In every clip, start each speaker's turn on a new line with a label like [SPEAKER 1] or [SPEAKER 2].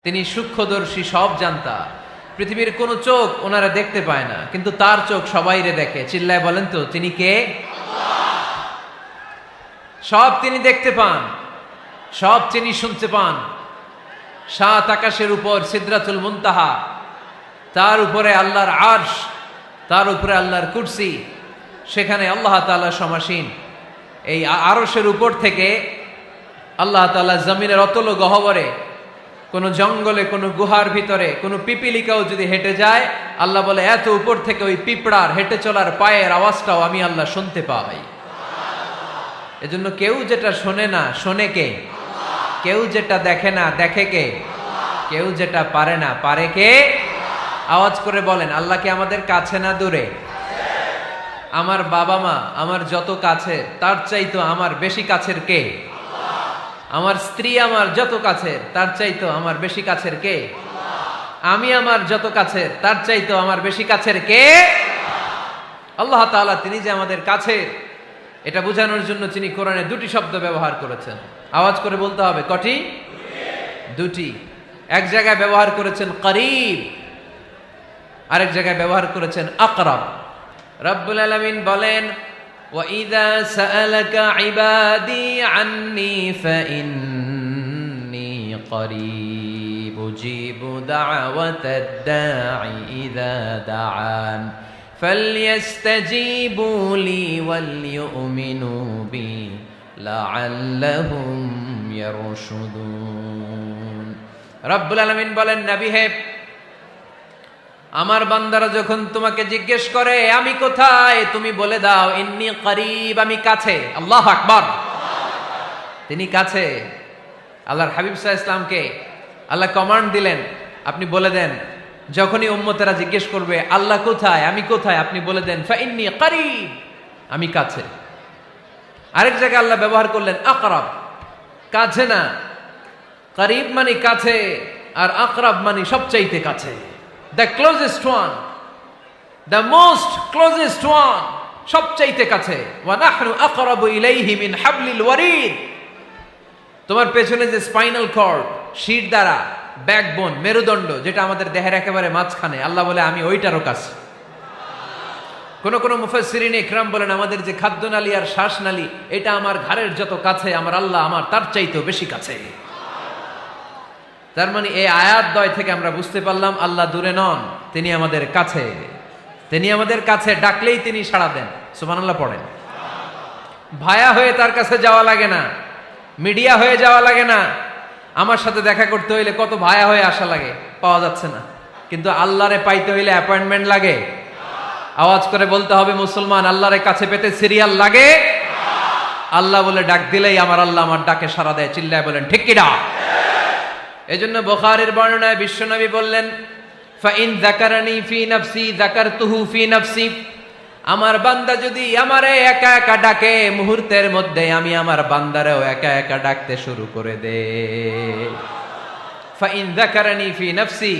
[SPEAKER 1] তিনি সূক্ষ্মদর্শী, সব জানতা। পৃথিবীর কোন চোখ ওনারা দেখতে পায় না, কিন্তু তার চোখ সবাইরে দেখে। চিল্লায় বলেন তো তিনি কে? সব তিনি দেখতে পান, সব তিনি শুনতে পান। সাত আকাশের উপর সিদরাতুল মুনতাহা, তার উপরে আল্লাহর আরশ, তার উপরে আল্লাহর কুরসি, সেখানে আল্লাহ তাআলা সমাসীন। এই আরশের উপর থেকে আল্লাহ তাআলা জমিনের অতল গহ্বরে, কোন জঙ্গলে, কোন গুহার ভিতরে কোন পিপিলিকাও যদি হেঁটে যায়, আল্লাহ বলে এত উপর থেকে ওই পিঁপড়ার হেঁটে চলার পায়ের আওয়াজটাও আমি আল্লাহ শুনতে পাই। এজন্য কেউ যেটা শোনে না, শোনে কে? কেউ যেটা দেখে না, দেখে কে? কেউ যেটা পারে না, পারে কে? আওয়াজ করে বলেন, আল্লাহ কি আমাদের কাছে না দূরে? আমার বাবা মা আমার যত কাছে, তার চাইতো আমার বেশি কাছের কে? আমার স্ত্রী আমার যত কাছের, তার চাইতো আমার বেশি কাছের কে? আমি আমার যত কাছের, তার চাইতো আমার বেশি কাছের কে? আল্লাহ তাআলা তিনি যে আমাদের কাছের, এটা বোঝানোর জন্য তিনি কোরআনে দুটি শব্দ ব্যবহার করেছেন। আওয়াজ করে বলতে হবে, কটি? দুটি। এক জায়গায় ব্যবহার করেছেন করিব, আরেক জায়গায় ব্যবহার করেছেন আকরাব। রব্বুল আলামিন বলেন, وَإِذَا سَأَلَكَ عِبَادِي عَنِّي فَإِنِّي قَرِيبٌ أُجِيبُ دَعْوَةَ الدَّاعِ إِذَا دَعَانِ فَلْيَسْتَجِيبُوا لِي وَلْيُؤْمِنُوا بِي لَعَلَّهُمْ يَرْشُدُونَ। রব্বুল আলামিন বলেন, নবী হে, আমার বান্দারা যখন তোমাকে জিজ্ঞেস করে আমি কোথায়, তুমি বলে দাও ইন্নী করিব, আমি কাছে। আল্লাহু আকবার। তিনি কাছে। আল্লাহর হাবিব সাল্লাল্লাহু আলাইহি ওয়াসাল্লামকে আল্লাহ কমান্ড দিলেন, আপনি বলে দেন, যখনই উম্মতেরা জিজ্ঞেস করবে আল্লাহ কোথায়, আমি কোথায়, আপনি বলে দেন ফাইন্নী করিব, আমি কাছে। আরেক জায়গায় আল্লাহ ব্যবহার করলেন আকরাব, কাছে না। করিব মানে কাছে, আর আকরাব মানে সবচাইতে কাছে। The closest one, the most closest one, সবচাইতে কাছে। ওয়া নাহনু আকরাবু ইলাইহি মিন হাবলিল ওয়ারিদ। তোমার পেছনে যে স্পাইনাল কর্ড, শির দ্বারা, ব্যাকবোন, মেরুদণ্ড, যেটা আমাদের দেহের একেবারে মাঝখানে, আল্লাহ বলে আমি ওইটারও কাছে। কোন কোন মুফাসসিরিন ইকরাম বলেন, আমাদের যে খাদ্যনালী আর শ্বাসনালী, এটা আমার ঘাড়ের যত কাছে, আমার আল্লাহ আমার তার চাইতেও বেশি কাছে। তার মানে এই আয়াত দ্বয় থেকে আমরা বুঝতে পারলাম আল্লাহ দূরে নন, তিনি আমাদের কাছে। তিনি আমাদের কাছে, ডাকলেই তিনি সাড়া দেন। সুবহানাল্লাহ পড়েন। ভায়া হয়ে তার কাছে যাওয়া লাগে না, মিডিয়া হয়ে যাওয়া লাগে না। আমার সাথে দেখা করতে হইলে কত ভায়া হয়ে আসা লাগে, পাওয়া যাচ্ছে না। কিন্তু আল্লাহরে পাইতে হইলে অ্যাপয়েন্টমেন্ট লাগে। আওয়াজ করে বলতে হবে মুসলমান, আল্লাহরে কাছে পেতে সিরিয়াল লাগে। আল্লাহ বলে ডাক দিলেই আমার আল্লাহ আমার ডাকে সাড়া দেয়। চিল্লায় বলেন ঠিক কি না? এজন্য বুখারীর বর্ণনায় বিশ্বনবী বললেন, ফাইন যাকারানি ফি নাফসি যাকারতুহু ফি নাফসি। আমার বান্দা যদি আমারে একা একা ডাকে, মুহূর্তের মধ্যে আমি আমার বান্দারেও একা একা ডাকতে শুরু করে দে। ফাইন যাকারানি ফি নাফসি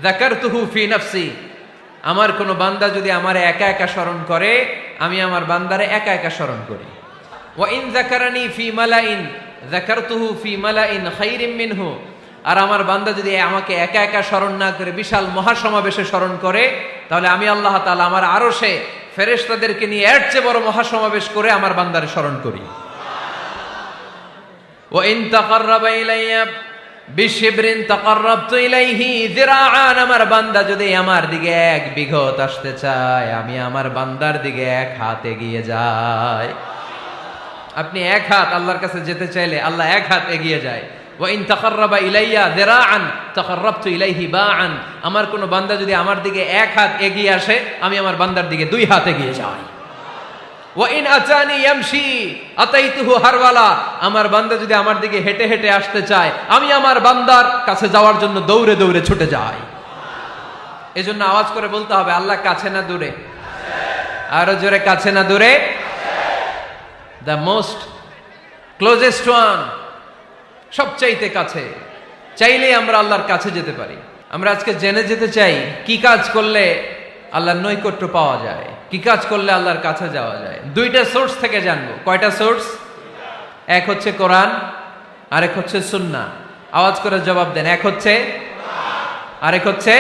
[SPEAKER 1] যাকারতুহু ফি নাফসি। আমার কোন বান্দা যদি আমারে একা একা স্মরণ করে, আমি আমার বান্দারে একা একা স্মরণ করি। ওয়া ইন যাকারানি ফি মালাইন যাকারতুহু ফি মালাইন খায়রিম মিনহু। আর আমার বান্দা যদি আমাকে একা একা স্মরণ না করে বিশাল মহাসমাবেশে স্মরণ করে, তাহলে আমি আল্লাহ তাআলা আমার আরশে ফেরেশতাদেরকে নিয়ে এর চেয়ে বড় মহাসমাবেশ করে আমার বান্দারে স্মরণ করি। ওয়া ইন তাকাররাবা ইলাইয়া বিশিবরিন তাকাররাবতু ইলাইহি যিরাআন। আমার বান্দা যদি আমার দিকে এক বিঘত আসতে চায়, আমি আমার বান্দার দিকে এক হাত এগিয়ে যাই। আপনি এক হাত আল্লাহর কাছে যেতে চাইলে আল্লাহ এক হাত এগিয়ে যায়। ওয়া ইন তাকাররাবা ইলাইয়া যিরাআন তাকাররাবতু ইলাইহি বাআন। আমার কোন বান্দা যদি আমার দিকে এক হাত এগিয়ে আসে, আমি আমার বান্দার দিকে দুই হাত এগিয়ে যাই। ওয়া ইন আতানি ইয়ামশি আতাইতুহু হারওয়ালা। আমার বান্দা যদি আমার দিকে হেঁটে হেঁটে আসতে চায়, আমি আমার বান্দার কাছে যাওয়ার জন্য দৌড়ে দৌড়ে ছুটে যাই। এজন্য আওয়াজ করে বলতে হবে, আল্লাহ কাছে না দূরে? আরো জোরে, কাছে না দূরে? দ্য মোস্ট ক্লোজেস্ট ওয়ান, সবচাইতে কাছে। চাইলেই আমরা আল্লাহর কাছে যেতে পারি। আমরা আজকে জেনে যেতে চাই কি কাজ করলে আল্লাহর নৈকট্য পাওয়া যায়, কি কাজ করলে আল্লাহর কাছে যাওয়া যায়। দুইটা সোর্স থেকে জানবো। কয়টা সোর্স? এক হচ্ছে কোরআন, আরেক হচ্ছে সুন্নাহ। আওয়াজ করে জবাব দেন। এক হচ্ছে, আরেক হচ্ছে।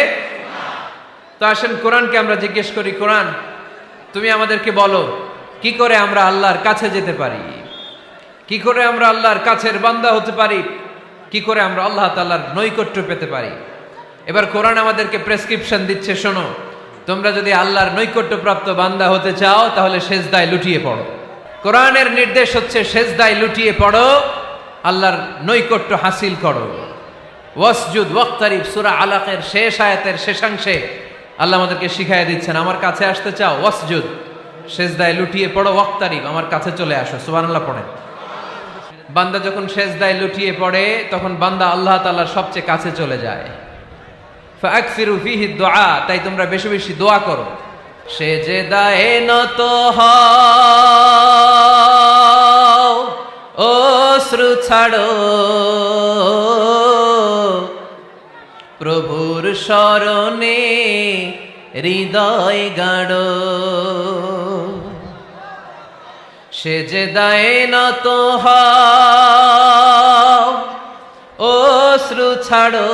[SPEAKER 1] তো আসেন কোরআনকে আমরা জিজ্ঞেস করি, কোরআন তুমি আমাদেরকে বলো কি করে আমরা আল্লাহর কাছে যেতে পারি, কি করে আমরা আল্লাহর কাছের বান্দা হতে পারি, কি করে আমরা আল্লাহ তাআলার নৈকট্য পেতে পারি। এবার কোরআন আমাদেরকে প্রেসক্রিপশন দিচ্ছে, শোনো, তোমরা যদি আল্লাহর নৈকট্যপ্রাপ্ত বান্দা হতে চাও তাহলে সেজদায় লুটিয়ে পড়ো। কোরআনের নির্দেশ হচ্ছে সেজদায় লুটিয়ে পড়ো, আল্লাহর নৈকট্য হাসিল করো। ওয়াসজুদ ওয়াক্তারিব, সূরা আলাকের শেষ আয়াতের শেষাংশে আল্লাহ আমাদেরকে শিখাইয়া দিচ্ছেন, আমার কাছে আসতে চাও, ওয়াসজুদ, সেজদায় লুটিয়ে পড়ো, ওয়াক্তারিব, আমার কাছে চলে আসো। সুবহানাল্লাহ পড়েন। বান্দা যখন সেজদায় লুটিয়ে পড়ে তখন বান্দা আল্লাহ তাআলার সবচেয়ে কাছে চলে যায়। ফাকসিরু ফিহি দুআ, তাই তোমরা বেশি বেশি দোয়া করো। সেজদায়ে নত হও, অশ্রু ছাড়ো, প্রভুর শরণে হৃদয় গাড়ো। সেজদায়ে নত হও, অশ্রু ছাড়ো,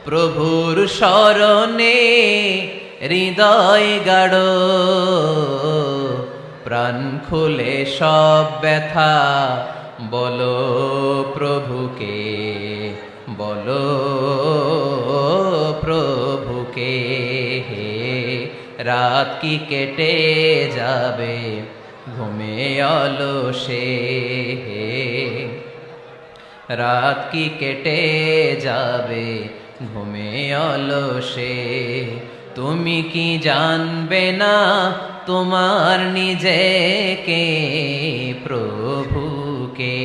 [SPEAKER 1] প্রভুর শরণে হৃদয় গাড়ো। প্রাণ খুলে সব ব্যথা বলো প্রভুকে, বলো প্রভুকে। রাত কি কেটে যাবে ঘুমে অলসে, রাত কি কেটে যাবে ঘুমে অলসে। তুমি কি জানবে না তোমার নিজেকে, প্রভুকে।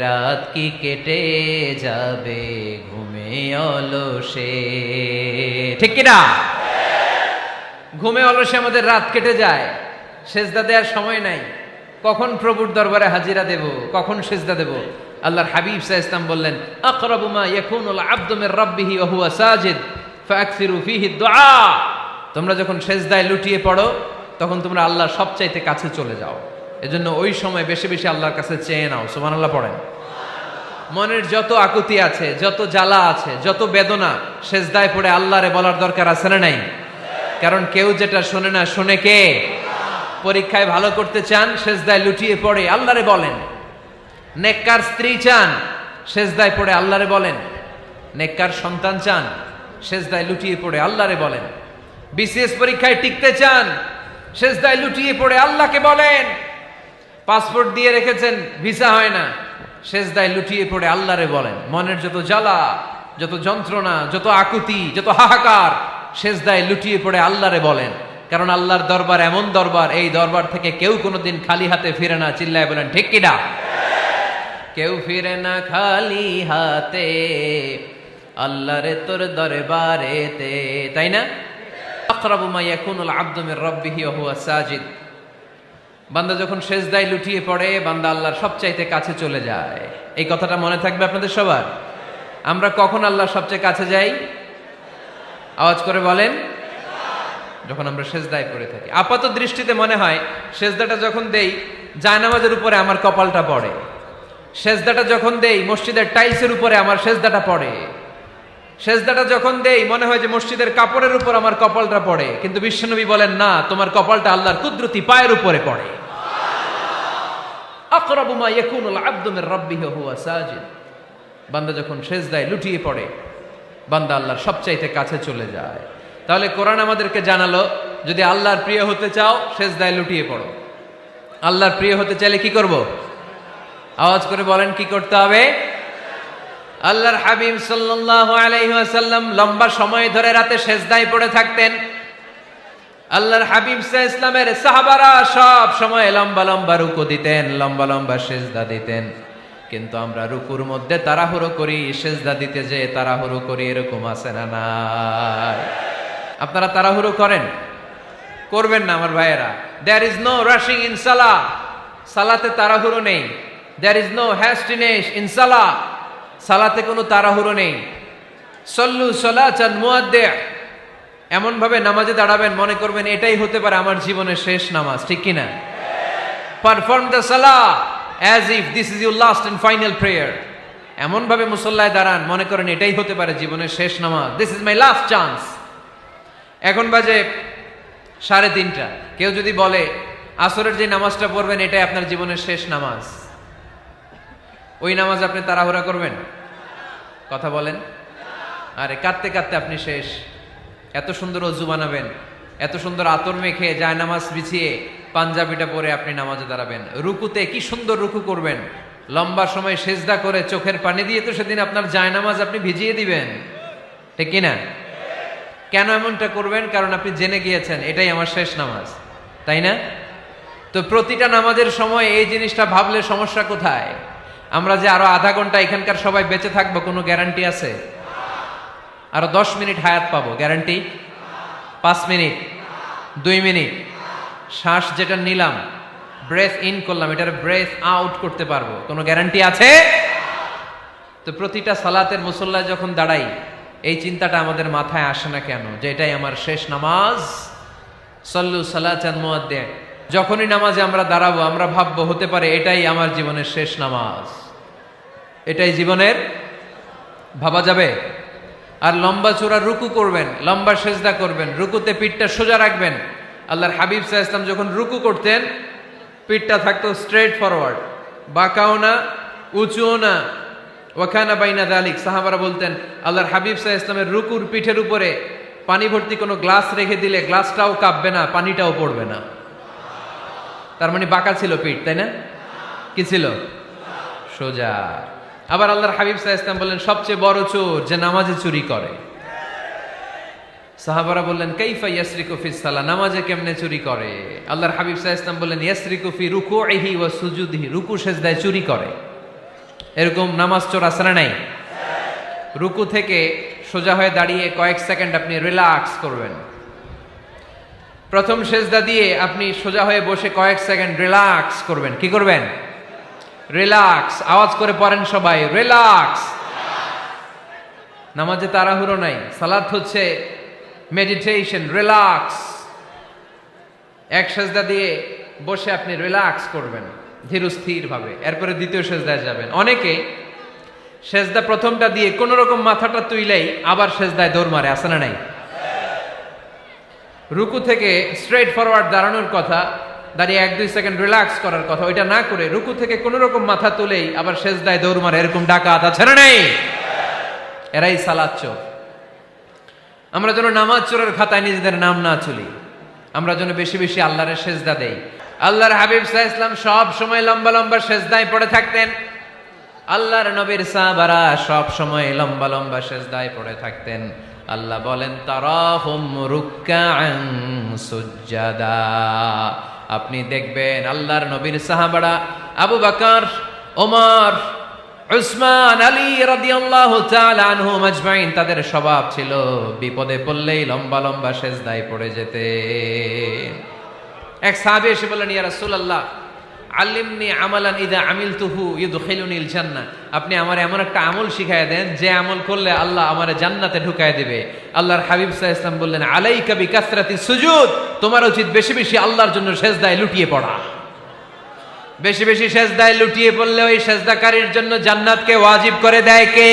[SPEAKER 1] রাত কি কেটে যাবে ঘুমে অলসে, ঠিক কিনা? ঘুমে অলসে আমাদের রাত কেটে যায়, সেজদা দেওয়ার সময় নাই। কখন প্রভুর দরবারে হাজিরা দেব, কখন সেজদা দেব? আল্লাহর হাবিব সাল্লাল্লাহু আলাইহি ওয়াসাল্লাম বললেন, আকরাবু মা ইয়াকুনুল আবদু মির রাব্বিহি ওয়া হুয়া সাজিদ ফাকসিরু ফিহি দুআ। তোমরা যখন সেজদায় লুটিয়ে পড়ো তখন তোমরা আল্লাহর সবচাইতে কাছে চলে যাও। এজন্য ওই সময় বেশি বেশি আল্লাহর কাছে চেয়ে নাও। সুবহানাল্লাহ পড়েন। মনের যত আকুতি আছে, যত জ্বালা আছে, যত বেদনা, সেজদায় পড়ে আল্লাহরে বলার দরকার আছে না নাই? কারণ কেউ যেটা শোনে না, শোনে কে? পরীক্ষায় ভালো করতে চান, সেজদায় লুটিয়ে পড়ে আল্লাহরে বলেন। নেককার স্ত্রী চান, সেজদায় পড়ে আল্লাহরে বলেন। নেককার সন্তান চান, সেজদায় লুটিয়ে পড়ে আল্লাহরে বলেন। বিসিএস পরীক্ষায় টিকতে চান, সেজদায় লুটিয়ে পড়ে আল্লাহকে বলেন। পাসপোর্ট দিয়ে রেখেছেন, ভিসা হয় না, সেজদায় লুটিয়ে পড়ে আল্লাহরে বলেন। মনের যত জ্বালা, যত যন্ত্রণা, যত আকুতি, যত হাহাকার, সেজদায় লুটিয়ে পড়ে আল্লাহরে বলেন। কারণ আল্লাহর দরবার এমন দরবার, এই দরবার থেকে কেউ কোনোদিন খালি হাতে ফিরে না। চিল্লায় বলেন ঠিক কিনা? কেউ ফিরে না খালি হাতে আল্লাহরে তোর দরবারেতে, তাই না? আকরাবু মা ইয়াকুনুল আবদু মির রাব্বিহি ওয়া হুয়া সাজিদ। বান্দা যখন সেজদায় লুটিয়ে পড়ে, বান্দা আল্লাহর সবচাইতে কাছে চলে যায়। এই কথাটা মনে থাকবে আপনাদের সবার। আমরা কখন আল্লাহর সবচেয়ে কাছে যাই? আওয়াজ করে বলেন। যখন আমরা সেজদায় পড়ে থাকি। আপাত দৃষ্টিতে মনে হয় সেজদাটা যখন দেই জায়নামাজের উপরে আমার কপালটা পড়ে, সেজদাটা যখন দেই মসজিদের টাইলসের উপরে আমার সেজদাটা পড়ে, সেজদাটা যখন দেই মনে হয় যে মসজিদের কাপড়ের উপর আমার কপালটা পড়ে। কিন্তু বিশ্বনবী বলেন, না, তোমার কপালটা আল্লাহর কুদরতি পায়ের উপরে পড়ে। আকরাবু মা ইয়াকুনুল আবদু মির রাব্বিহি ওয়া হুয়া সাজিদ। বান্দা যখন সেজদায় লুটিয়ে পড়ে, বান্দা আল্লাহর সবচাইতে কাছে চলে যায়। তাহলে কোরআন আমাদেরকে জানালো, যদি আল্লাহর প্রিয় হতে চাও সেজদায় লুটিয়ে পড়ো। আল্লাহর প্রিয় হতে চাইলে কি করব? আওয়াজ করে বলেন কি করতে হবে? আল্লাহর হাবিব সাল্লাল্লাহু আলাইহি ওয়াসাল্লাম লম্বা সময় ধরে রাতে সেজদায় পড়ে থাকতেন। আল্লাহর হাবিব সাল্লাল্লাহু আলাইহি ওয়াসাল্লামের সাহাবারা সব সময় লম্বা লম্বা রুকু দিতেন, লম্বা লম্বা সেজদা দিতেন। কিন্তু আমরা রুকুর মধ্যে তাড়াহুড়ো করি, সেজদা দিতে যে তাড়াহুড়ো করি, এরকম আছে না নাই? আপনারা তাড়াহুড়ো করেন? করবেন না আমার ভাইয়েরা। There is no rushing in সালাহ। সালাতে তাড়াহুড়ো নেই। There is no hastiness in সালাহ। সালাতে কোনো তাড়াহুড়ো নেই। সল্লু সালাতান মুআদ্দিআ। এমন ভাবে নামাজে দাঁড়াবেন মনে করবেন এটাই হতে পারে আমার জীবনের শেষ নামাজ, ঠিক কিনা? পারফর্ম দ্য সালাহ as if this is your last and final prayer. এমন ভাবে মুসল্লায় দাঁড়ান মনে করেন এটাই হতে পারে জীবনের শেষ নামাজ, this is my last chance. এখন বাজে 3:30। কেউ যদি বলে আসরের যে নামাজটা পড়বেন এটাই আপনার জীবনের শেষ নামাজ, ওই নামাজ আপনি তাড়াহুড়া করবেন? কথা বলেন। আরে কাঁদতে কাঁদতে আপনি শেষ। এত সুন্দর অজু বানাবেন, এত সুন্দর আতর মেখে যায় নামাজ বিছিয়ে পাঞ্জাবিটা পরে আপনি নামাজে দাঁড়াবেন, রুকুতে কি সুন্দর রুকু করবেন, লম্বা সময় সেজদা করে চোখের পানি দিয়ে তো সেদিন আপনার যায় নামাজ আপনি ভিজিয়ে দিবেন, ঠিক কিনা? কেন এমনটা করবেন? কারণ আপনি জেনে গিয়েছেন এটাই আমার শেষ নামাজ, তাই না? তো প্রতিটা নামাজের সময় এই জিনিসটা ভাবলে সমস্যা কোথায়? আমরা যে আরো আধা ঘন্টা এখানকার সবাই বেঁচে থাকবো কোনো গ্যারান্টি আছে? আরো 10 মিনিট হায়াত পাবো, গ্যারান্টি? 5 মিনিট, 2 মিনিট, শ্বাস যেটা নিলাম, ব্রেথ ইন করলাম, এটার ব্রেথ আউট করতে পারবো, কোনো গ্যারান্টি আছে? তো প্রতিটা সালাতের মুসল্লায় যখন দাঁড়াই এই চিন্তাটা আমাদের মাথায় আসে না কেন যে এটাই আমার শেষ নামাজ? সল্লু সালাতান মুআদ্দিন। যখনই নামাজে আমরা দাঁড়াবো আমরা ভাববো হতে পারে এটাই আমার জীবনের শেষ নামাজ, এটাই জীবনের, ভাবা যাবে? আর লম্বা চূড়া রুকু করবেন, লম্বা সেজদা করবেন, রুকুতে পিঠটা সোজা রাখবেন। আল্লাহর হাবিব সাল্লাল্লাহু আলাইহি ওয়াসাল্লাম যখন রুকু করতেন পিঠটা থাকতো স্ট্রেট ফরওয়ার্ড, বাঁকাও না উঁচুও না, ওয়াকানা বাইনা যালিক। সাহাবারা বলতেন আল্লাহর হাবিব সাল্লাল্লাহু আলাইহি ওয়াসাল্লামের রুকুর পিঠের উপরে পানি ভর্তি কোনো গ্লাস রেখে দিলে গ্লাসটাও কাঁপবে না, পানিটাও পড়বে না। তার মানে বাঁকা ছিল পিঠ, তাই না? কি ছিল? সোজা। আবার আল্লাহর হাবিব সাল্লাল্লাহু আলাইহি ওয়াসাল্লাম বললেন সবচেয়ে বড় চোর যে নামাজে চুরি করে। সাহাবারা বললেন কাইফা ইয়াসরিকু ফিস সালাহ, নামাজে কেমনে চুরি করে? আল্লাহর হাবিব সাল্লাল্লাহু আলাইহি ওয়াসাল্লাম বললেন ইয়াসরিকু ফি রুকুইহি ওয়া সুজুদিহি, রুকু সেজদায় চুরি করে। এরকম নামাজ চোর আছে না নাই? রুকু থেকে সোজা হয়ে দাঁড়িয়ে কয়েক সেকেন্ড আপনি রিল্যাক্স করবেন। প্রথম সেজদা দিয়ে আপনি সোজা হয়ে বসে কয়েক সেকেন্ড রিল্যাক্স করবেন। কি করবেন? রিল্যাক্স। আওয়াজ করে পড়েন সবাই, রিল্যাক্স। নামাজে তাড়াহুড়ো নাই, সালাত হচ্ছে মেডিটেশন, রিল্যাক্স। এক সেজদা দিয়ে বসে আপনি রিল্যাক্স করবেন ধীরস্থির ভাবে, এরপরে দ্বিতীয় সেজদায় যাবেন। অনেকে সেজদা প্রথমটা দিয়ে কোন রকম মাথাটা তুইলেই আবার সেজদায় দৌড় মারে, আছে না নাই? রুকু থেকে স্ট্রেট ফরওয়ার্ড দাঁড়ানোর কথা, দাঁড়িয়ে 1-2 সেকেন্ড রিল্যাক্স করার কথা, ওইটা না করে রুকু থেকে কোন রকম মাথা তুলেই আবার সেজদায় দৌড় মারে, এরকম ডাকাত আছে না নাই? এরাই সালাত চোর। আমরা যেন নামাজ চোরের খাতায় নিজেদের নাম না চলি, আমরা যেন বেশি বেশি আল্লাহর সেজদা দেই। আল্লাহর হাবিব সাল্লাল্লাহু আলাইহি ওয়াসাল্লাম সব সময় লম্বা লম্বা সেজদায় পড়ে থাকতেন। আল্লাহর নবীর সাহাবারা সব সময় লম্বা লম্বা সেজদায় পড়ে থাকতেন। আল্লাহ বলেন তারাহুম রুকআন সুজদা। আপনি দেখবেন আল্লাহর নবীর সাহাবারা আবু বকর, ওমর, উসমান, আলী রাদিয়াল্লাহু তাআলা আনহুম আজমাইন, তাদের স্বভাব ছিল বিপদে পড়লেই লম্বা লম্বা সেজদায় পড়ে যেতেন। এক সাহাবী এসে বললেন ইয়া রাসূলুল্লাহ আল্লিমনি আমালান ইযা আমিলতুহু ইউদখিলুনিল জান্নাহ, আপনি আমার এমন একটা আমল শিখায় দেন যে আমল করলে আল্লাহ আমারে জান্নাতে ঢুকায় দিবে। আল্লাহর হাবিব সাল্লাল্লাহু আলাইহি ওয়াসাল্লাম বললেন আলাইকা বিকাসরাতিস সুজুদ, তোমার উচিত বেশি বেশি আল্লাহর জন্য সেজদায় লুটিয়ে পড়া। বেশি বেশি সেজদায় লুটিয়ে পড়লে ওই সেজদাকারীর জন্য জান্নাতকে ওয়াজিব করে দেয় কে?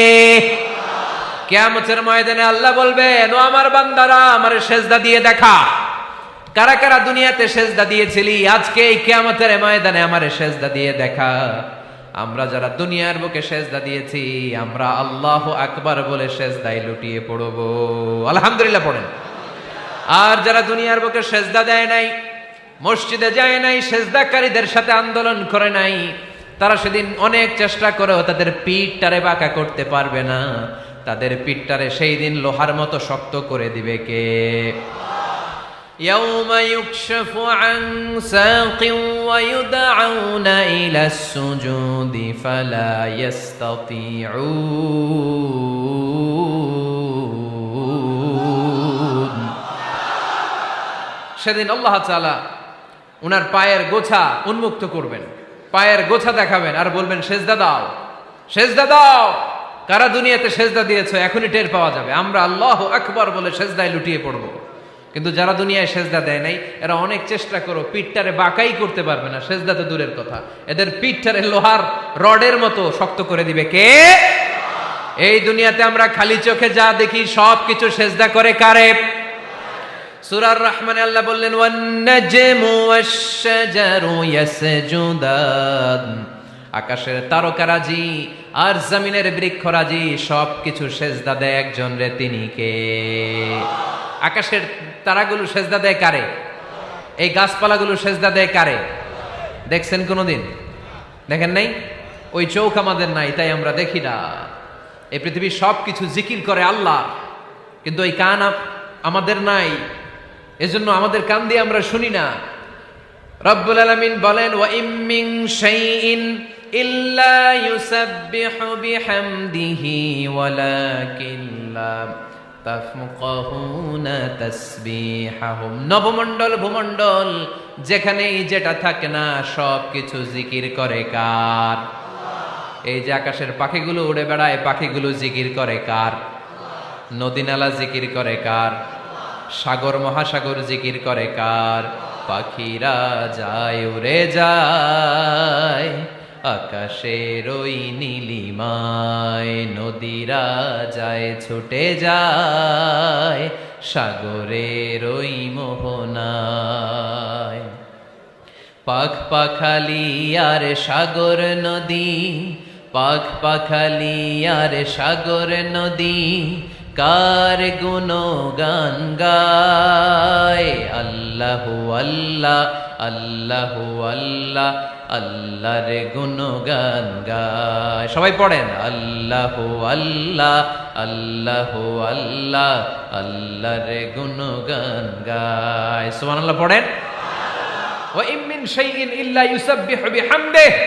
[SPEAKER 1] কিয়ামতের ময়দানে আল্লাহ বলবেন ও আমার বান্দারা আমারে সেজদা দিয়ে দেখা, কারা কারা দুনিয়াতে সেজদা দিয়েছিলি, আজকে এই কিয়ামতের ময়দানে আমারে সেজদা দিয়ে দেখা। আমরা যারা দুনিয়ার বুকে সেজদা দিয়েছি আমরা আল্লাহু আকবার বলে সেজদায় লুটিয়ে পড়ব, আলহামদুলিল্লাহ পড়েন। আর যারা দুনিয়ার বুকে সেজদা দেয় নাই, মসজিদে যায় নাই, সেজদাকারীদের সাথে আন্দোলন করে নাই, তারা সেদিন অনেক চেষ্টা করেও তাদের পিঠটারে বাঁকা করতে পারবে না। তাদের পিঠটারে সেই দিন লোহার মতো শক্ত করে দিবে কে? يوم يكشف عن ساق ويدعون إلى السجود فلا يستطيعون। সেদিন আল্লাহ তাআলা উনার পায়ের গোছা উন্মুক্ত করবেন, পায়ের গোছা দেখাবেন আর বলবেন সেজদা দাও, সেজদা দাও। কারা দুনিয়াতে সেজদা দিয়েছো এখনই টের পাওয়া যাবে। আমরা আল্লাহু আকবার বলে সেজদায় লুটিয়ে পড়ব। কিন্তু যারা দুনিয়ায় সেজদা দেয় নাই এরা অনেক চেষ্টা করো পিঠটারে বাঁকাই করতে পারবে না, সেজদা তো দূরের কথা, এদের পিঠটারে লোহার রডের মতো শক্ত করে দিবে কে? এই দুনিয়াতে আমরা খালি চোখে যা দেখি সব কিছু সেজদা করে কারে? সূরার রহমানে আল্লাহ বললেন ওয়ান নাজমু ওয়াশ-শাজারু ইয়াসজুদান, আকাশের তারকারাজি আর জমিনের বৃক্ষরাজি সব কিছু সেজদা দেয় একজন রে, তিনি কে? আকাশের তারাগুলো সেজদা দেয় কারে? এই গাছপালাগুলো সেজদা দেয় কারে? দেখছেন কোনোদিন? দেখেন নাই? ওই চোখ আমাদের নাই, তাই আমরা দেখি না। এই পৃথিবীর সব কিছু জিকির করে আল্লাহ, কিন্তু ওই কান আমাদের নাই, এজন্য আমাদের কান দিয়ে আমরা শুনি না। রব্বুল আলামিন বলেন ওয়া ইম মিন শাইইন ইল্লা ইউসাব্বিহু বিহামদিহি ওয়ালাকিন লা তাফকাহুনা তাসবিহাহুম। নবমণ্ডল ভূমণ্ডল যেখানেই যেটা থাকে না সব কিছু জিকির করে কার? এই যে আকাশের পাখিগুলো উড়ে বেড়ায়, পাখিগুলো জিকির করে কার? নদী নালা জিকির করে কার? সাগর মহাসাগর জিকির করে কার? পাখিরা যায় উড়ে যায় আকাশের ওই নীলিমায়, নদীরা যায় ছুটে যায় সাগরের ওই মোহনায়। পাখ পাখালি আর সাগর নদী, পাখ পাখালি আর সাগর নদী কার গুণগান গায়? আল্লাহু আল্লাহ আল্লাহু আল্লাহ আল্লাহর গুণগান গায়। সবাই পড়েন আল্লাহু আল্লাহ আল্লাহু আল্লাহ আল্লাহর গুণগান গায়। সুবহানাল্লাহ পড়েন। ওয়া ইম মিন শাইইন ইল্লা ইউসাব্বিহু বিহামদিহি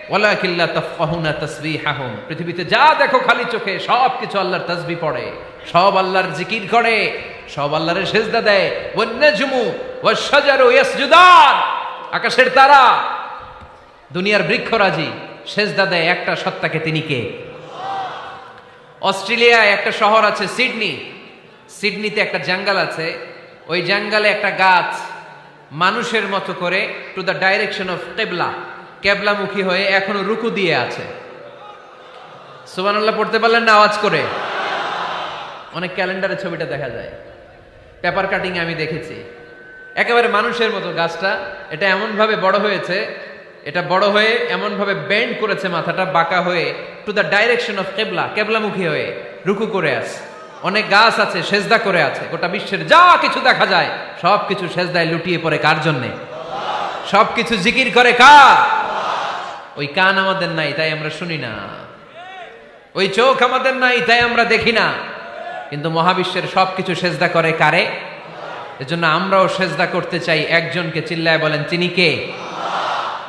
[SPEAKER 1] ওয়ালাকিন লা তাফকাহুনা তাসবিহাহুম। পৃথিবীতে যা দেখো খালি চোখে সব কিছু আল্লাহর তাসবিহ পড়ে, সব আল্লাহর জিকির করে, সব আল্লাহর সেজদা দেয়। ওয়ান নাজমু ওয়াশ-শাজারু ইয়াসজুদান, আকাশের তারা দুনিয়ার বৃক্ষরাজি সেজদা দেয় একটা সত্তাকে, তিনি কে? অস্ট্রেলিয়ায় একটা শহর আছে সিডনি, সিডনিতে একটা জঙ্গল আছে, ওই জঙ্গলে একটা গাছ মানুষের মতো করে টু দ্য ডাইরেকশন অফ কিবলা, কেবলামুখী হয়ে এখনো রুকু দিয়ে আছে। সুবহানাল্লাহ পড়তে পারলেন না আওয়াজ করে? অনেক ক্যালেন্ডারে ছবিটা দেখা যায়, পেপার কাটিং আমি দেখেছি। একেবারে মানুষের মতো গাছটা, এটা এমন ভাবে বড় হয়েছে, এটা বড় হয়ে এমন ভাবে বেন্ড করেছে মাথাটা বাঁকা হয়ে টু দ্য ডাইরেকশন অফ কিবলা, কেবলামুখী হয়ে রুকু করে আছে। অনেক গাছ আছে সেজদা করে আছে। গোটা বিশ্বের যা কিছু দেখা যায় সব কিছু সেজদায় লুটিয়ে পড়ে কার জন্যে? সব কিছু জিকির করে কার? ওই কান আমাদের নাই, তাই আমরা শুনি না। ওই চোখ আমাদের নাই, তাই আমরা দেখি না। কিন্তু মহাবিশ্বের সব কিছু সেজদা করে কারে? এজন্য আমরাও সেজদা করতে চাই একজনকে। চিল্লায় বলেন তিনি কে?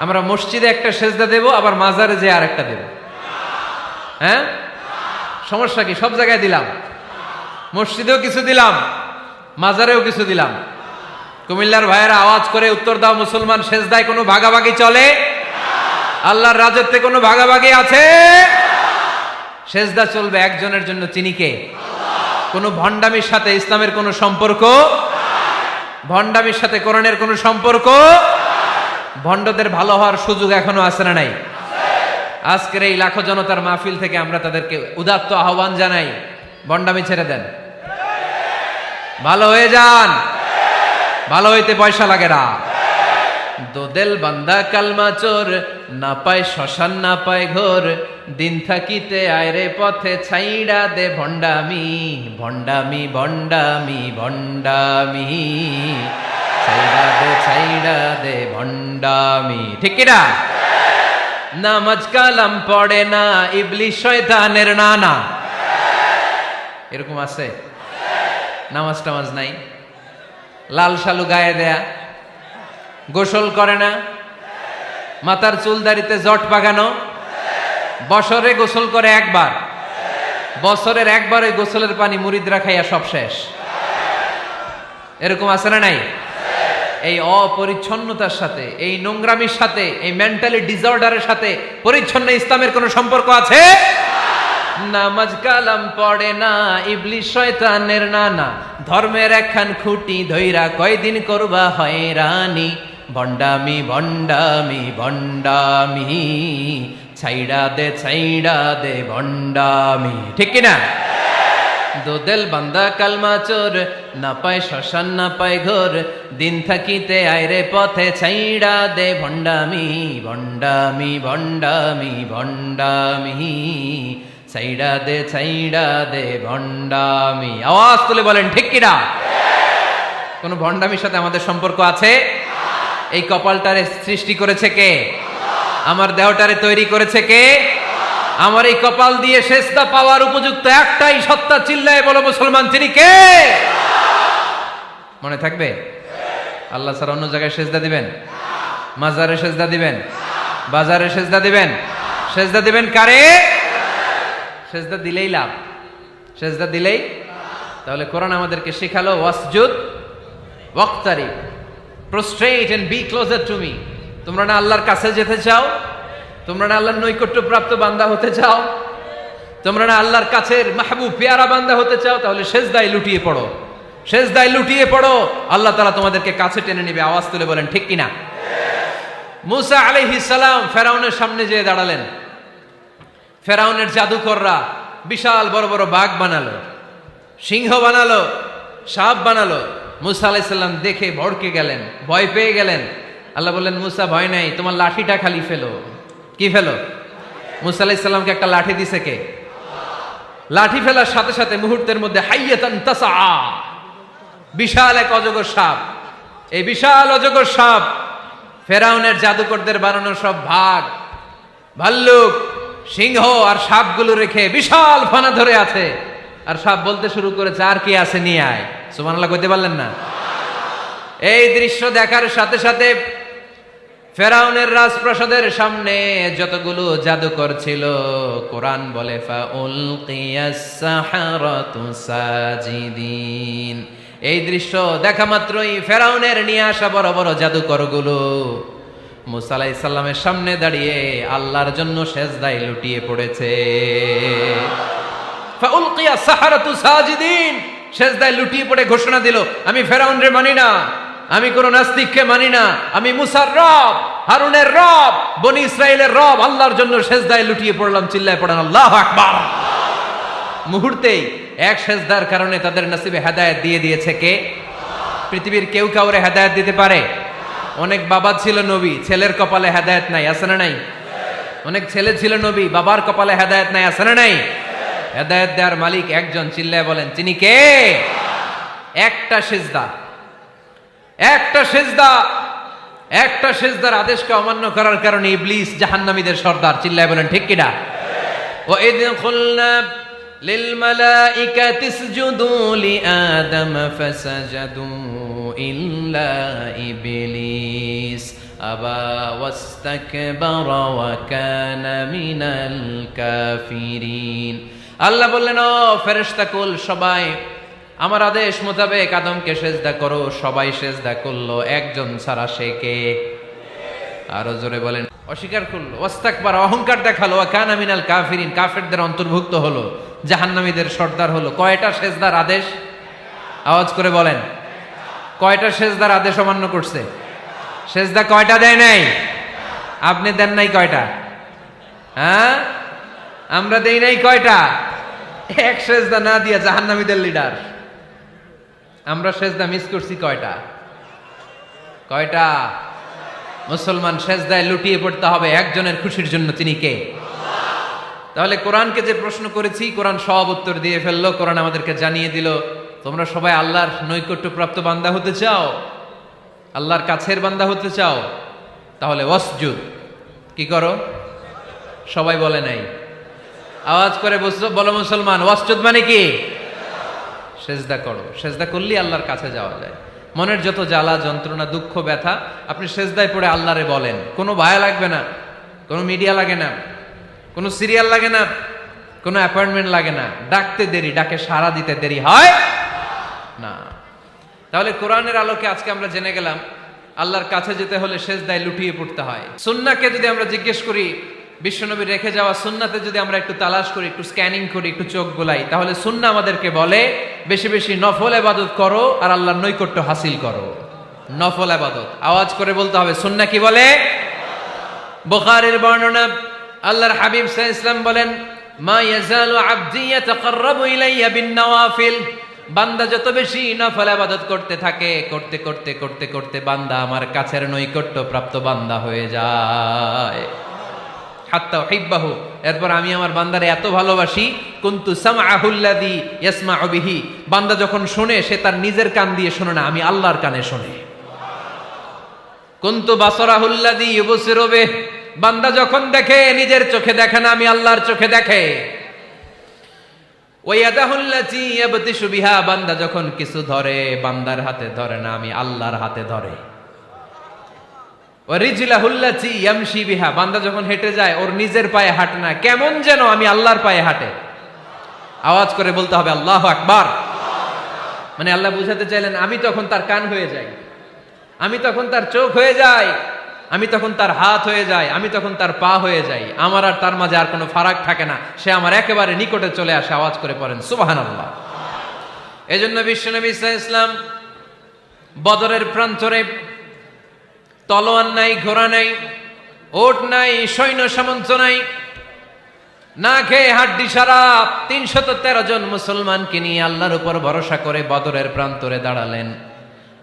[SPEAKER 1] আমরা মসজিদে একটা সেজদা দেব, আবার মাজারে যে আরেকটা দেব। হ্যাঁ, সমস্যা কি? সব জায়গায় দিলাম, মসজিদেও কিছু দিলাম, মাজারেও কিছু দিলাম। কুমিল্লার ভাইয়েরা আওয়াজ করে উত্তর দাও, মুসলমান সেজদায় কোনো ভাগাভাগি চলে? আল্লাহর রাজত্বে কোনো ভাগাভাগি আছে? সেজদা চলবে একজনের জন্য, তিনি কে? কোনো ভণ্ডামির সাথে ইসলামের কোনো সম্পর্ক, ভণ্ডামির সাথে কোরআনের কোনো সম্পর্ক। ভণ্ডদের ভালো হওয়ার সুযোগ এখনো আছে না নাই? আজকের এই লাখো জনতার মাহফিল থেকে আমরা তাদেরকে উদাত্ত আহ্বান জানাই, ভণ্ডামি ছেড়ে দেন, ভালো হয়ে যান। ভালো হইতে পয়সা লাগে না। দোদেল বান্দা কালমা চোর, না পায় শ্মশান না পায় ঘোর, দিন থাকিতে আয়রে পথে ছাইড়া দে ভণ্ডামি, ভণ্ডামি ভণ্ডামি ভণ্ডামি, ছাইড়া দে ভণ্ডামি। ঠিক কিনা? নামাজ কালাম পড়ে না, ইবলিশ শয়তানের নানা। এরকম আছে? নামাজ টামাজ নাই, লাল শালু গায়ে দেয়া, গোসল করে না, মাথার চুল দাড়িতে জট পাকানো, বছরে গোসল করে একবার, বছরের একবার ওই গোসলের পানি মুরিদরা খাইয়া সব শেষ। এরকম আছে না নাই? এই অপরিচ্ছন্নতার সাথে, এই নোংরামির সাথে, এই মেন্টালি ডিসঅর্ডারের সাথে পরিচ্ছন্ন ইসলামের কোনো সম্পর্ক আছে? নামাজ কালাম পড়ে না, ইবলিস শয়তানের নানা, ধর্মের একখান খুঁটি ধইরা কয়দিন করবা হয়রানি, ভণ্ডামি ভণ্ডামি ভণ্ডামি, ছাইড়া দে ভণ্ডামি। ঠিক কিনা? দোদেল বান্দা কালমা চোর, না পায় শ্মশান না পায় ঘোর, দিন থাকিতে আইরে পথে ছাইড়া দে ভণ্ডামি ভণ্ডামি ভণ্ডামি ভণ্ডামি, ছাইড়া দে ভণ্ডামি। আওয়াজ তুলে বলেন ঠিক কিনা? কোন ভণ্ডামির সাথে আমাদের সম্পর্ক আছে? এই কপালটারে সৃষ্টি করেছে কে? আমার দেহটারে তৈরি করেছে কে? আমার এই কপাল দিয়ে সেজদা পাওয়ার উপযুক্ত একটাই সত্তা, চিল্লায় বলো মুসলমান, তিনি কে? মনে থাকবে? আল্লাহ ছাড়া অন্য জায়গায় সেজদা দিবেন? মাজারে সেজদা দিবেন? বাজারে সেজদা দিবেন? সেজদা দিবেন কারে? সেজদা দিলেই লাভ, সেজদা দিলেই। তাহলে কোরআন আমাদেরকে শেখালো ওয়াসজুদ ওয়াক্তারিব, prostrate and be closer to me. তোমরা না আল্লাহর কাছে যেতে চাও? তোমরা না আল্লাহর নৈকট্য প্রাপ্ত বান্দা হতে চাও? তোমরা না আল্লাহর কাছের মাহবুব পেয়ারা বান্দা হতে চাও? তাহলে সেজদায় লুটিয়ে পড়ো, সেজদায় লুটিয়ে পড়ো, আল্লাহ তাআলা তোমাদেরকে কাছে টেনে নেবে। আওয়াজ তুলে বলেন ঠিক কিনা? মুসা আলাইহিস সালাম ফেরাউনের সামনে যেয়ে দাঁড়ালেন। ফেরাউনের জাদুকররা বিশাল বড় বড় বাঘ বানালো, সিংহ বানালো, সাপ বানালো। মুসা আলাইহিস সালাম দেখে ভড়কে গেলেন, ভয় পেয়ে গেলেন। আল্লাহ বললেন, মুসা ভয় নাই, তোমার লাঠিটা খালি ফেলো। কি ফেলো? মুসা আলাইহিস সালামকে একটা লাঠি দিছে কে? লাঠি ফেলার সাথে সাথে মুহূর্তের মধ্যে হাইয়াতান তাসআ, বিশাল এক অজগর সাপ। এই বিশাল অজগর সাপ ফেরাউনের জাদুকরদের বানানো সব ভাগ, ভাল্লুক, সিংহ আর সাপগুলো রেখে বিশাল ফানা ধরে আছে। আর সাপ বলতে শুরু করেছে, আর কি আছে নিয়ে আয়। সুবহানাল্লাহ কইতে পারলেন না? এই দৃশ্য দেখার সাথে সাথে ফেরাউনের রাজপ্রাসাদের সামনে যতগুলো জাদুকর ছিল, কোরআন বলে ফাউলকিয়াস সাহারাতু সাজিদিন। এই দৃশ্য দেখা মাত্রই ফেরাউনের নিয়ে আসা বড় বড় জাদুকরগুলো মুসা আলাইহিস সালামের সামনে দাঁড়িয়ে আল্লাহর জন্য সেজদায় লুটিয়ে পড়েছে। ফাউলকিয়াস সাহারাতু সাজিদিন, সেজদায় লুটিয়ে পড়ে ঘোষণা দিল, আমি ফেরাউনরে মানি না, আমি কোন নাস্তিককে মানি না, আমি মুসার রব, হারুনের রব, বনি ইসরাইলের রব, আল্লাহর জন্য সেজদায় লুটিয়ে পড়লাম। চিল্লায় পড়েন আল্লাহু আকবার। মুহূর্তেই এক সেজদার কারণে তাদের নসিবে হেদায়েত দিয়ে দিয়েছে কে? পৃথিবীর কেউ কাউরে হেদায়েত দিতে পারে? অনেক বাবা ছিল নবী, ছেলের কপালে হেদায়েত নাই, আছে না নাই? অনেক ছেলে ছিল নবী, বাবার কপালে হেদায়েত নাই, আছে না নাই? হেদায়েত দেওয়ার মালিক একজন, চিল্লায় বলেন তিনি কে? একটা সিজদা, একটা সিজদা, একটা সিজদার আদেশকে অমান্য করার কারণে ইবলিস জাহান্নামীদের সর্দার। চিল্লায় বলেন ঠিক কিনা? ওয়া ইয কুলনা লিল মালাইকাতি ইসজুদু লিআদম ফাসাজাদু ইল্লা ইবলিস আবা ওয়াস্তাকবারা ওয়া কানা মিনাল কাফিরিন। আল্লাহ বললেন, ও ফেরেশতা কুল সবাই আমার আদেশ মোতাবেক আদমকে সেজদা করো। সবাই সেজদা করলো, একজন ছাড়া, সে কে? আরো জোরে বলেন। অস্বীকার করলো, ওয়াস্তাকবার, অহংকার দেখালো, ওয়া কানা মিনাল কাফিরিন, কাফেরদের অন্তর্ভুক্ত হলো, জাহান্নামীদের সর্দার হলো। কয়টা সেজদার আদেশ? আওয়াজ করে বলেন, কয়টা সেজদার আদেশ অমান্য করছে? সেজদা কয়টা দেয় নাই? আপনি দেন নাই কয়টা? হ্যাঁ, আমরা দেই নাই কয়টা? এক সেজদা না দিয়া জাহান্নামীদের লিডার। আমরা সেজদা মিস করছি কয়টা? কয়টা? মুসলমান সেজদায় লুটিয়ে পড়তে হবে একজনের খুশির জন্য, তিনি কে? তাহলে কোরআনকে যে প্রশ্ন করেছি, কোরআন সব উত্তর দিয়ে ফেললো। কোরআন আমাদেরকে জানিয়ে দিল, তোমরা সবাই আল্লাহর নৈকট্যপ্রাপ্ত বান্দা হতে চাও, আল্লাহর কাছের বান্দা হতে চাও, তাহলে ওয়াসজুদ কি করো? সবাই বলে নাই, আওয়াজ করে বলো মুসলমান, ওয়াসজুদ মানে কি? সেজদা করো। সেজদা করলেই আল্লাহর কাছে যাওয়া যায়। মনের যত জ্বালা যন্ত্রণা দুঃখ ব্যথা আপনি সেজদায় পড়ে আল্লাহরে বলেন। কোনো ভায়া লাগবে না, কোনো মিডিয়া লাগে না, কোনো সিরিয়াল লাগে না, কোনো অ্যাপয়েন্টমেন্ট লাগে না। ডাকতে দেরি, ডাকে সাড়া দিতে দেরি হয় না। তাহলে কোরআনের আলোকে আজকে আমরা জেনে গেলাম আল্লাহর কাছে যেতে হলে সেজদায় লুটিয়ে পড়তে হয়। সুন্নাহকে যদি আমরা জিজ্ঞেস করি বিশ্বনবী রেখে যাওয়া সুন্নাতে যদি আমরা একটু তালাশ করি, একটু স্ক্যানিং করি, একটু চোখ গোলাই, তাহলে সুন্নাহ আমাদেরকে বলে বেশি বেশি নফল ইবাদত করো আর আল্লাহর নৈকট্য হাসিল করো। নফল ইবাদত আওয়াজ করে বলতে হবে। সুন্নাহ কি বলে? বুখারীর বর্ণনা, আল্লাহর হাবিব সাল্লাল্লাহু আলাইহি ওয়াসাল্লাম বলেন, মা ইয়াজালু আবদি ইয়াতাকাররাবু ইলাইয়া বিন-নওয়াফিল, বান্দা যত বেশি নফল ইবাদত করতে থাকে, করতে করতে করতে করতে বান্দা আমার কাছের নৈকট্য প্রাপ্ত বান্দা হয়ে যায়। হাত্তা উহিব্বাহু, এরপর আমি আমার বান্দারে এত ভালোবাসি, কুনতু সামআহুল্লাযী ইয়াসমাউ বিহি, বান্দা যখন শুনে সে তার নিজের কান দিয়ে শুনে না, আমি আল্লাহর কানে শুনে। কুনতু বাসারাহুল্লাযী ইউবসিরু বিহি, বান্দা যখন দেখে নিজের চোখে দেখে না, আমি আল্লাহর চোখে দেখে। ওয়ায়াদাহুল্লাতী ইয়াবতিশু বিহা, বান্দা যখন কিছু ধরে বান্দার হাতে ধরে না, আমি আল্লাহর হাতে ধরে। ওয়ারিজলাহুল্লাতী ইয়ামশি বিহা, বান্দা যখন হেঁটে যায় ওর নিজের পায়ে হাঁটে না, কেমন যেন আমি আল্লাহর পায়ে হাঁটে। আওয়াজ করে বলতে হবে আল্লাহু আকবার। মানে আল্লাহ বুঝাতে চাইলেন আমি তখন তার কান হয়ে যাই, আমি তখন তার চোখ হয়ে যাই, আমি তখন তার হাত হয়ে যাই, আমি তখন তার পা হয়ে যাই, আমার আর তার মাঝে আর কোনো ফারাক থাকে না, সে আমার একেবারে নিকটে চলে আসে। আওয়াজ করে পড়েন সুবহানাল্লাহ। এজন্য বিশ্বনবী সাল্লাল্লাহু আলাইহি ওয়াসাল্লাম বদরের প্রান্তরে তলোয়ার নাই, ঘোড়া নাই, ওট নাই, সৈন্য সামন্ত নাই, না খেয়ে হাড্ডি সারা ৩১৩ জন মুসলমানকে নিয়ে আল্লাহর উপর ভরসা করে বদরের প্রান্তরে দাঁড়ালেন।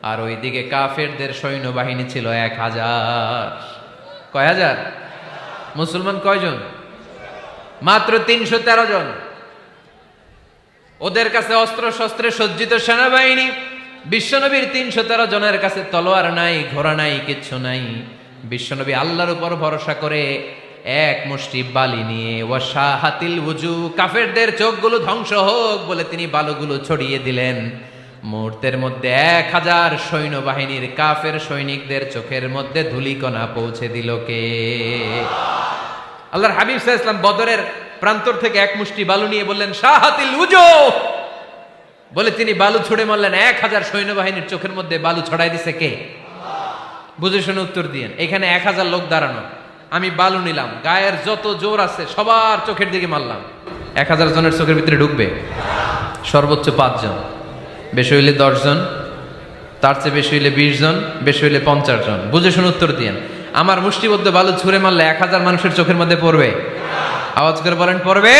[SPEAKER 1] আর ওইদিকে কাফেরদের সৈন্যবাহিনী ছিল ১,০০০। কয় হাজার? মুসলমান কয়জন? মাত্র ৩১৩ জন। ওদের কাছে অস্ত্র শস্ত্রে সজ্জিত সেনাবাহিনী, বিশ্বনবীর ৩১৩ জনের কাছে তলোয়ার নাই, ঘোড়া নাই, কিচ্ছু নাই। বিশ্বনবী আল্লাহর উপর ভরসা করে এক মুষ্টি বালি নিয়ে, ওয়াশাহাতিল ওযু, কাফেরদের চোখগুলো ধ্বংস হোক বলে তিনি বালুগুলো ছড়িয়ে দিলেন। মুহূর্তের মধ্যে ১,০০০ সৈন্যবাহিনীর কাফের সৈনিকদের চোখের মধ্যে ধূলিকণা পৌঁছে দিল কে? আল্লাহর হাবিব সাল্লাল্লাহু আলাইহি ওয়াসাল্লাম বদরের প্রান্তর থেকে এক মুষ্টি বালু নিয়ে বললেন শাহাতিল ওযু, বলে তিনি বালু ছুড়ে মারলেন। ১,০০০ সৈন্যবাহিনীর চোখের মধ্যে বালু ছড়াই দিছে কে? বুঝে শুনে উত্তর দিয়েন। এখানে ১,০০০ লোক দাঁড়ানো, আমি বালু নিলাম, গায়ের যত জোর আছে সবার চোখের দিকে মারলাম। ১,০০০ জনের চোখের ভিতরে ঢুকবে? সর্বোচ্চ ৫ জন, বেশি হইলে ১০ জন, তার চেয়ে বেশি হইলে ২০ জন, বেশি হইলে ৫০ জন। বুঝে শুনে উত্তর দিয়েন। আমার মুষ্টিবদ্ধ বালু ছুঁড়ে মারলে ১,০০০ মানুষের চোখের মধ্যে পড়বে? আওয়াজ করে বলেন পড়বে।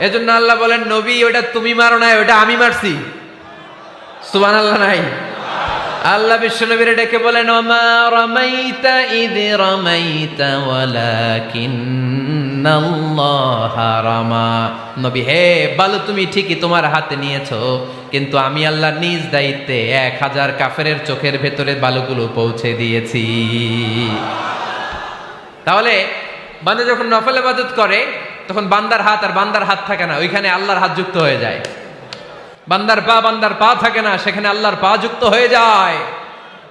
[SPEAKER 1] এজন্য আল্লাহ বলেন নবী ওটা তুমি মারো নাই, ওটা আমি মারছি। সুবহানাল্লাহ নাই? আল্লাহ বিশ্বনবীরে ডেকে বলেন ওমা রামাইতা ইয রামাইতা ওয়ালাকিন্নাল্লাহা রামা। নবী হে, বালু তুমি ঠিকই তোমার হাতে নিয়েছো, কিন্তু আমি আল্লাহ নিজ দায়িত্বে ১,০০০ কাফেরের চোখের ভেতরে বালুগুলো পৌঁছে দিয়েছি। তাহলে বান্দা যখন নফল ইবাদত করে তখন বান্দার হাত আর বান্দার হাত থাকে না, ওইখানে আল্লাহর হাত যুক্ত হয়ে যায়। বান্দার পা থাকে না, সেখানে আল্লাহর পা যুক্ত হয়ে যায়।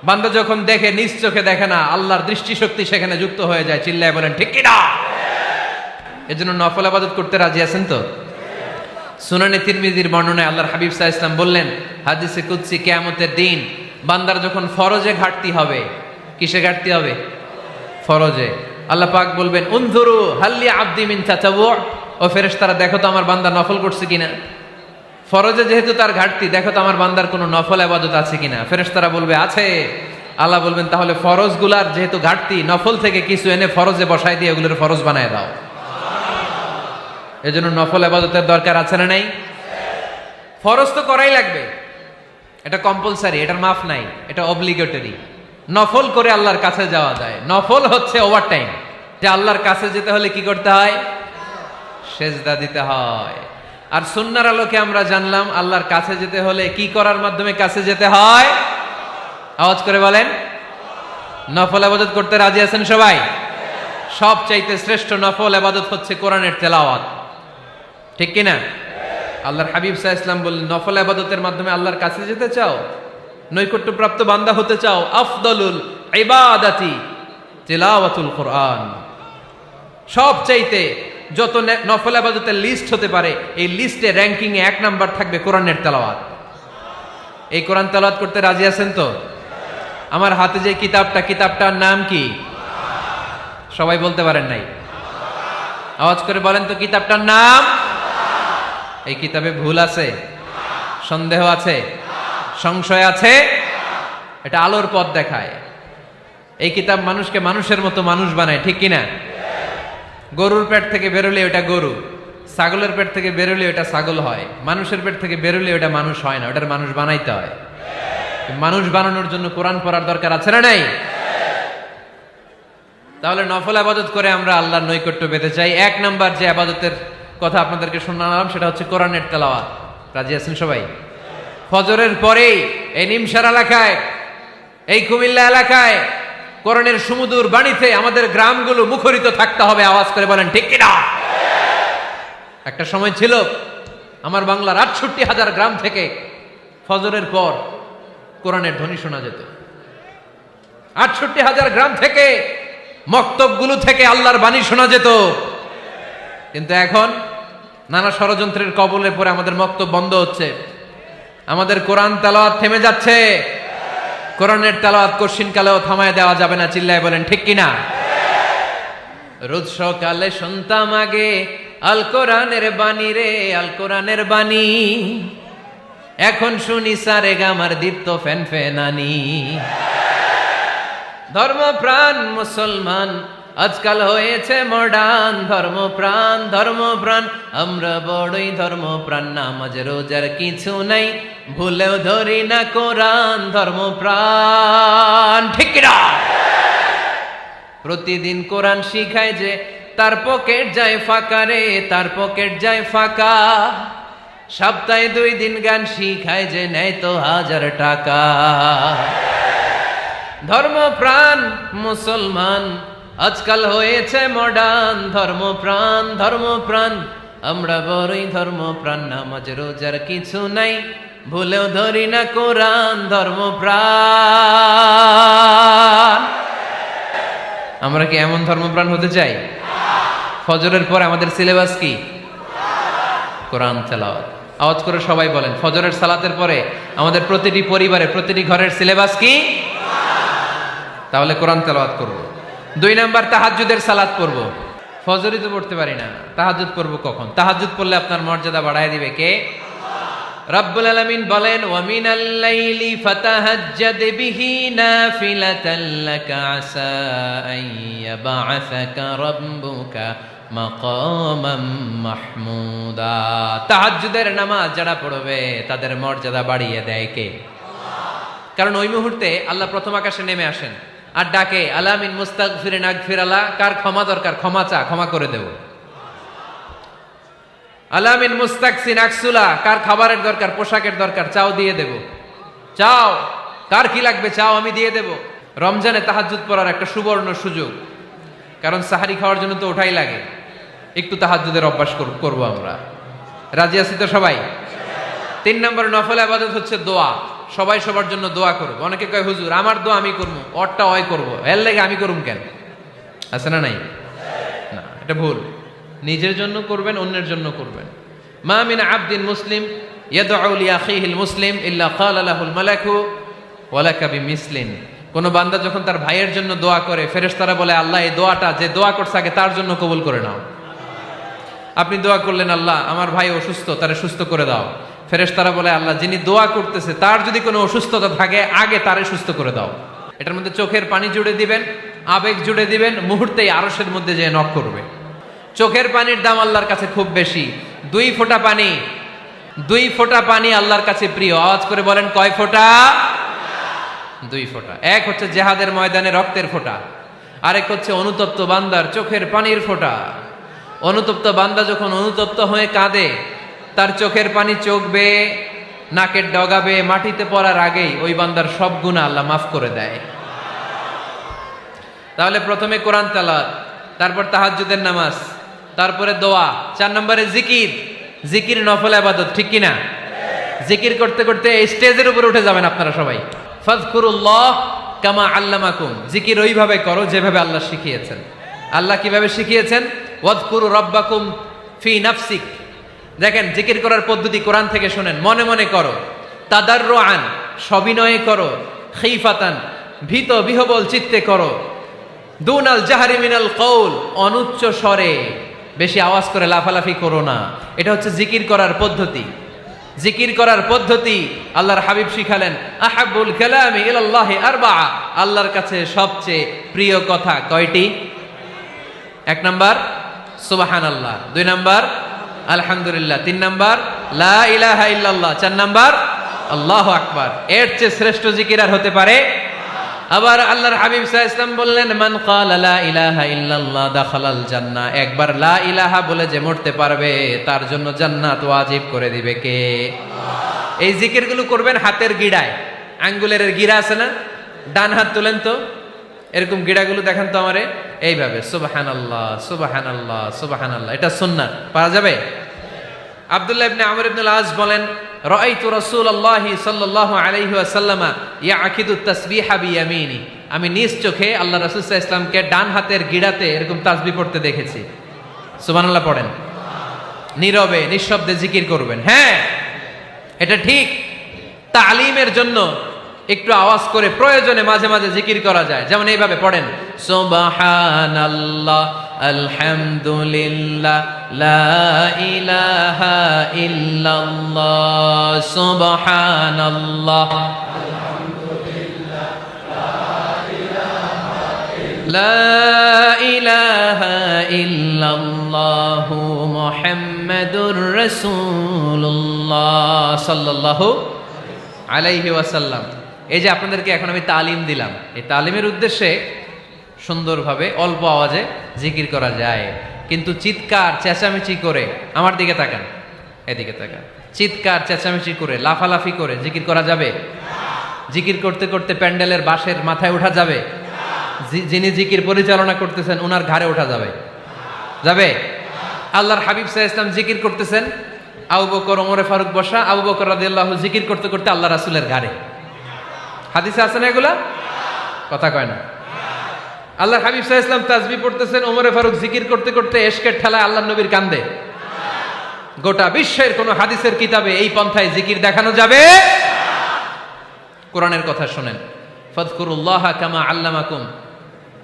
[SPEAKER 1] বান্দা যখন দেখে নিজ চোখে দেখে না, আল্লাহর দৃষ্টিশক্তি সেখানে যুক্ত হয়ে যায়। চিল্লায় বলেন ঠিক কিনা? এজন্য নফল ইবাদত করতে রাজি আছেন তো? সুনানে তিরমিজির বর্ণনায় আল্লাহর হাবিব সাল্লাল্লাহু আলাইহি ওয়াসাল্লাম বললেন হাদিসে কুদসি, কিয়ামতের দিন বান্দার যখন ফরজে ঘাটতি হবে, কিসে ঘাটতি হবে? ফরজে। আল্লাহ পাক বলবেন উনজুরু হাল্লি আবদি মিন তাতাওয়ু, ও ফেরেশতারা দেখো তো আমার বান্দা নফল করছে কিনা। ফরজে যেহেতু তার ঘাটতি, দেখো তো আমার বান্দার কোনো নফল ইবাদত আছে কিনা। ফেরেশতারা বলবে আছে। আল্লাহ বলবেন তাহলে ফরজগুলার যেহেতু ঘাটতি, নফল থেকে কিছু এনে ফরজে বসাই দিয়ে ওগুলোর ফরজ বানায় দাও। এজন্য নফল ইবাদতের দরকার আছে না নাই? ফরজ তো করাই লাগবে, এটা কম্পালসারি, এটার মাফ নাই, এটা অব্লিগেটরি। নফল করে আল্লাহর কাছে যাওয়া যায়। নফল হচ্ছে ওভারটাইম, যে আল্লাহর কাছে যেতে হলে কি করতে হয়? সেজদা দিতে হয়। আর সুন্নাহর আলোকে আমরা জানলাম আল্লাহর কাছে যেতে হলে কি করার মাধ্যমে কাছে যেতে হয়? আওয়াজ করে বলেন নফল ইবাদত করতে রাজি আছেন সবাই? সবচাইতে শ্রেষ্ঠ নফল ইবাদত হচ্ছে কোরআনের তেলাওয়াত, ঠিক কিনা? আল্লাহর হাবিব সাল্লাল্লাহু আলাইহি ওয়াসাল্লাম বললেন নফল ইবাদতের মাধ্যমে আল্লাহর কাছে যেতে চাও, নৈকট্যপ্রাপ্ত বান্দা হতে চাও, আফদলুল ইবাদাতি তিলাওয়াতুল কোরআন। সবচাইতে যত নফল ইবাদতের লিস্ট হতে পারে, এই লিস্টে র্যাঙ্কিং এ ১ নাম্বার থাকবে কোরআনের তেলাওয়াত। এই কোরআন তেলাওয়াত করতে রাজি আছেন তো? আমার হাতে যে কিতাবটার নাম কি? সবাই বলতে পারেন নাই? আওয়াজ করে বলেন তো কিতাবটার নাম? এই কিতাবে ভুল আছে? সন্দেহ আছে? সংশয় আছে? এটা আলোর পথ দেখায়। এই কিতাব মানুষকে মানুষের মতো মানুষ বানায়, ঠিক কিনা? গরুর পেট থেকে বেরোলে ওটা গরু, ছাগলের পেট থেকে বেরোলে ওটা ছাগল হয়, মানুষের পেট থেকে বেরোলে ওটা মানুষ হয় না, ওটার মানুষ বানাইতে হয়। মানুষ বানানোর জন্য কোরআন পড়ার দরকার আছে না নাই? তাহলে নফল আবাদত করে আমরা আল্লাহর নৈকট্য পেতে চাই। এক নাম্বার যে আবাদতের কথা আপনাদেরকে শোনালাম সেটা হচ্ছে কোরআনের তেলাওয়াত। রাজি আছেন সবাই? ফজরের পরেই এই নিমসার এলাকায়, এই কুমিল্লা এলাকায় কোরআনের সুমধুর বাণীতে আমাদের গ্রামগুলো মুখরিত থাকতে হবে। আওয়াজ করে বলেন ঠিক কিনা? একটা সময় ছিল আমার বাংলার ৬৮,০০০ গ্রাম থেকে ফজরের পর কোরআনের ধ্বনি শোনা যেত। ৬৮,০০০ গ্রাম থেকে মক্তবগুলো থেকে আল্লাহর বাণী শোনা যেত। কিন্তু এখন নানা ষড়যন্ত্রের কবলে পড়ে আমাদের মক্তব বন্ধ হচ্ছে, আমাদের কোরআন তেলাওয়াত থেমে যাচ্ছে। কোরআনের তেলাওয়াত কশিনকালেও থামায় দেওয়া যাবে না। চিল্লায় বলেন ঠিক কিনা? রোজ সকালে শুনতাম আগে আল কোরআনের বাণী রে, আল কোরআনের বাণী। এখন শুনি সারে গামার দীপ্ত ফ্যান ফ্যানানি। ধর্মপ্রাণ মুসলমান আজকাল হয়েছে মডার্ন। ধর্মপ্রাণ ধর্মপ্রাণ আমরা বড়ই ধর্মপ্রাণ। নামাজ রোজার কিছু নাই, ভুলেও ধরি না কোরআন। ধর্মপ্রাণ ঠিক কিনা? প্রতিদিন কোরআন শিখায় যে তার পকেট যায় ফাঁকা রে, তার পকেট যায় ফাঁকা। সপ্তাহে 2 দিন গান শিখায় যে নেয় তো 1000 টাকা। ধর্মপ্রাণ মুসলমান আজকাল হয়েছে মডার্ন। ধর্মপ্রাণ ধর্মপ্রাণ আমরা বড়ই ধর্মপ্রাণ। নামাজ রোজার কিছু নাই, ভুলেও ধরি না কোরআন। ধর্মপ্রাণ। আমরা কি এমন ধর্মপ্রাণ হতে চাই? ফজরের পর আমাদের সিলেবাস কি? কোরআন তেলাওয়াত। আওয়াজ করে সবাই বলেন, ফজরের সালাতের পরে আমাদের প্রতিটি পরিবারে, প্রতিটি ঘরের সিলেবাস কি? তাহলে কোরআন তেলাওয়াত করব। 2 নাম্বার তাহাজ্জুদের সালাত পড়ব। ফজরই তো পড়তে পারি না, তাহাজ্জুদ পড়ব কখন? তাহাজ্জুদ পড়লে আপনার মর্যাদা বাড়ায় দিবে কে? রব্বুল আলামিন বলেন, ওয়া মিনাল লাইলি ফাতাহাজ্জাদ বিহি নাফিলাতান লাকা আসা আন ইয়াবআসাকা রাব্বুকা মাকামাম মাহমুদা। তাহাজ্জুদের নামাজ যারা পড়বে তাদের মর্যাদা বাড়িয়ে দেয় কে? কারণ ওই মুহূর্তে আল্লাহ প্রথম আকাশে নেমে আসেন আর ডাকে, আলা মিন মুস্তাগফিরিন আগফিরালা। কার ক্ষমা দরকার? ক্ষমা চা, ক্ষমা করে দেব। আলা মিন মুস্তাকসিন আকসুলা। কার খাবারের দরকার? পোশাকের দরকার? চাও, দিয়ে দেব। চাও, কার কি লাগবে? চাও, আমি দিয়ে দেব। রমজানে তাহাজ্জুদ পড়ার একটা সুবর্ণ সুযোগ, কারণ সাহারি খাওয়ার জন্য তো ওঠাই লাগে। একটু তাহাজ্জুদের অভ্যাস করব আমরা। রাজি আছি তো সবাই? 3 নম্বর নফল ইবাদত হচ্ছে দোয়া। সবাই সবার জন্য দোয়া করব। অনেকে কয়, হুজুর আমার দোয়া আমি করবো, ওরটা ওই করবো, এর লাগে আমি করুম কেন? আছে না নাই? না, এটা ভুল। নিজের জন্য করবেন, অন্যের জন্য করবেন। মা মিন আবদিন মুসলিম ইয়াদউ লিআখিহিল মুসলিম ইল্লা ক্বালা লাহুল মালাকু ওয়া লাকা বিমিসলিন। কোন বান্দা যখন তার ভাইয়ের জন্য দোয়া করে, ফেরেশতারা বলে, আল্লাহ এই দোয়াটা যে দোয়া করছে আগে তার জন্য কবুল করে নাও। আপনি দোয়া করলেন, আল্লাহ আমার ভাই অসুস্থ, তারে সুস্থ করে দাও। ফেরেশতারা বলে, আল্লাহ যিনি দোয়া করতেছে তার যদি কোনো অসুস্থতা থাকে আগে তারে সুস্থ করে দাও। এটার মধ্যে চোখের পানি জুড়ে দিবেন, আবেগ জুড়ে দিবেন, মুহূর্তেই আরশের মধ্যে যে নক করবে। চোখের পানির দাম আল্লাহর কাছে খুব বেশি। 2 ফোঁটা পানি, 2 ফোঁটা পানি আল্লাহর কাছে প্রিয়। আওয়াজ করে বলেন, কয় ফোঁটা? 2 ফোঁটা। এক হচ্ছে জিহাদের ময়দানে রক্তের ফোঁটা, আরেক হচ্ছে অনুতপ্ত বান্দার চোখের পানির ফোঁটা। অনুতপ্ত বান্দা যখন অনুতপ্ত হয়ে কাঁদে, তার চোখের পানি চোখ বেয়ে নাকের ডগাবে মাটিতে পড়ার আগেই ওই বান্দার সব গুনাহ আল্লাহ মাফ করে দেয়। তাহলে প্রথমে কোরআন তেলাওয়াত, তারপর তাহাজ্জুদের নামাজ, তারপরে দোয়া। 4 নম্বরে জিকির। জিকির নফল ইবাদত, ঠিক কিনা? জিকির করতে করতে স্টেজের উপরে উঠে যাবেন আপনারা সবাই। ফাযকুরুল্লাহ কামা আল্লামাকুম। জিকির ওইভাবে করো যেভাবে আল্লাহ শিখিয়েছেন। আল্লাহ কিভাবে শিখিয়েছেন? ওয়াযকুরু রাব্বাকুম ফি নাফসিক। দেখেন, জিকির করার পদ্ধতি কোরআন থেকে শুনেন। মনে মনে করো, তাদাররুআন সবিনয়ে করো, খিফাতান ভীত বিহবল চিত্তে করো, দুনাল জাহরি মিনাল কওল অনুচ্চ স্বরে, বেশি আওয়াজ করে লাফালাফি করো না। এটা হচ্ছে জিকির করার পদ্ধতি। জিকির করার পদ্ধতি আল্লাহর হাবিব শিখালেন, আহাব্বুল কালামি ইলাল্লাহি আরবাআ, আল্লাহর কাছে সবচেয়ে প্রিয় কথা কয়টি? 1 নাম্বার সুবহানাল্লাহ, 2 নাম্বার আলহামদুলিল্লাহ, 3 নাম্বার লা ইলাহা ইল্লাল্লাহ, 4 নাম্বার আল্লাহু আকবার। এর চেয়ে শ্রেষ্ঠ জিকির আর হতে পারে? আবার আল্লাহর হাবিব সাল্লাল্লাহু আলাইহি ওয়াসাল্লাম বললেন, মান ক্বালা লা ইলাহা ইল্লাল্লাহ দাখালাল জান্নাহ, একবার লা ইলাহা বলে যে মরতে পারবে তার জন্য জান্নাত ওয়াজিব করে দিবে কে? আল্লাহ। এই জিকিরগুলো করবেন হাতের গিড়ায়, আঙ্গুলের গিড়া আছে না, ডান হাত তোলেন তো, এরকম গিড়াগুলো দেখান তো আমারে, এইভাবে সুবহানাল্লাহ সুবহানাল্লাহ সুবহানাল্লাহ, এটা সুন্নাত, পারা যাবে? আব্দুল্লাহ ইবনে আমর ইবনে আল-আস বলেন, রাআইতু রাসূলুল্লাহি সাল্লাল্লাহু আলাইহি ওয়াসাল্লাম ইয়াকিদু তাসবিহা বিয়ামিনি, আমি নিজ চোখে আল্লাহ রাসূল সাল্লাল্লাহু আলাইহি ওয়াসাল্লামকে ডান হাতের গিড়াতে এরকম তাসবিহ পড়তে দেখেছি। সুবহানাল্লাহ পড়েন, নীরবে নিঃশব্দে জিকির করবেন। হ্যাঁ, এটা ঠিক। তালিমের জন্য একটু আওয়াজ করে প্রয়োজনে মাঝে মাঝে জিকির করা যায়, যেমন এইভাবে পড়েন, সুবহানাল্লাহ আলহামদুলিল্লাহ লা ইলাহা ইল্লাল্লাহ, সুবহানাল্লাহ লা ইলাহা ইল্লাল্লাহ মুহাম্মাদুর রাসূলুল্লাহ সাল্লাল্লাহু আলাইহি ওয়াসাল্লাম। এই যে আপনাদেরকে এখন আমি তালিম দিলাম, এই তালিমের উদ্দেশ্যে সুন্দরভাবে অল্প আওয়াজে জিকির করা যায়, কিন্তু চিৎকার চেঁচামেচি করে, আমার দিকে তাকান, এদিকে তাকান, চিৎকার চেঁচামেচি করে লাফালাফি করে জিকির করা যাবে? জিকির করতে করতে প্যান্ডেলের বাঁশের মাথায় ওঠা যাবে? যিনি জিকির পরিচালনা করতেছেন ওনার ঘাড়ে ওঠা যাবে? যাবে? আল্লাহর হাবিব সাল্লাল্লাহু আলাইহি ওয়াসাল্লাম জিকির করতেছেন, আবু বকর ওমরে ফারুক বসা, আবু বকর রাদিয়াল্লাহু জিকির করতে করতে আল্লাহ রাসূলের ঘাড়ে। হাদিসে আছে না এগুলা? কথা কয় না। আল্লাহর হাবিব সাল্লাল্লাহু আলাইহি ওয়াসাল্লাম তাসবিহ পড়তেছেন, ওমরে ফারুক জিকির করতে করতে এশকের ঠেলায় আল্লাহর নবীর কান্দে। গোটা বিশ্বের কোন হাদিসের কিতাবে এই পন্থায় জিকির দেখানো যাবে? কোরআনের কথা শুনেন, ফাযকুরুল্লাহা কামা আল্লামাকুম,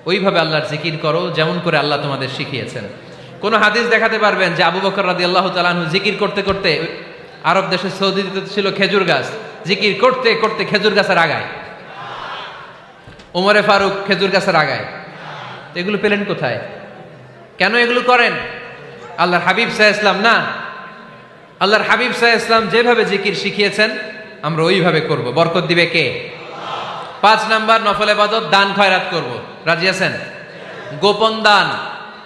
[SPEAKER 1] ওইভাবে আল্লাহর জিকির করো যেমন করে আল্লাহ তোমাদের শিখিয়েছেন। কোন হাদিস দেখাতে পারবেন যে আবু বকর রাদিয়াল্লাহু তাআলা আনহু জিকির করতে করতে, আরব দেশে সৌদিতে ছিল খেজুর গাছ, জিকির করতে করতে খেজুর গাছের আগায়, ওমরে ফারুক খেজুর গাছের আগায়, এগুলো পেলেন কোথায়? কেন এগুলো করেন? আল্লাহর হাবিব সাল্লাল্লাহু আলাইহি ওয়াসাল্লাম না, আল্লাহর হাবিব সাল্লাল্লাহু আলাইহি ওয়াসাল্লাম যেভাবে জিকির শিখিয়েছেন আমরা ওইভাবে করব। বরকত দিবে কে? 5 নাম্বার নফল ইবাদত, দান খয়রাত করব। রাজি আছেন? গোপন দান,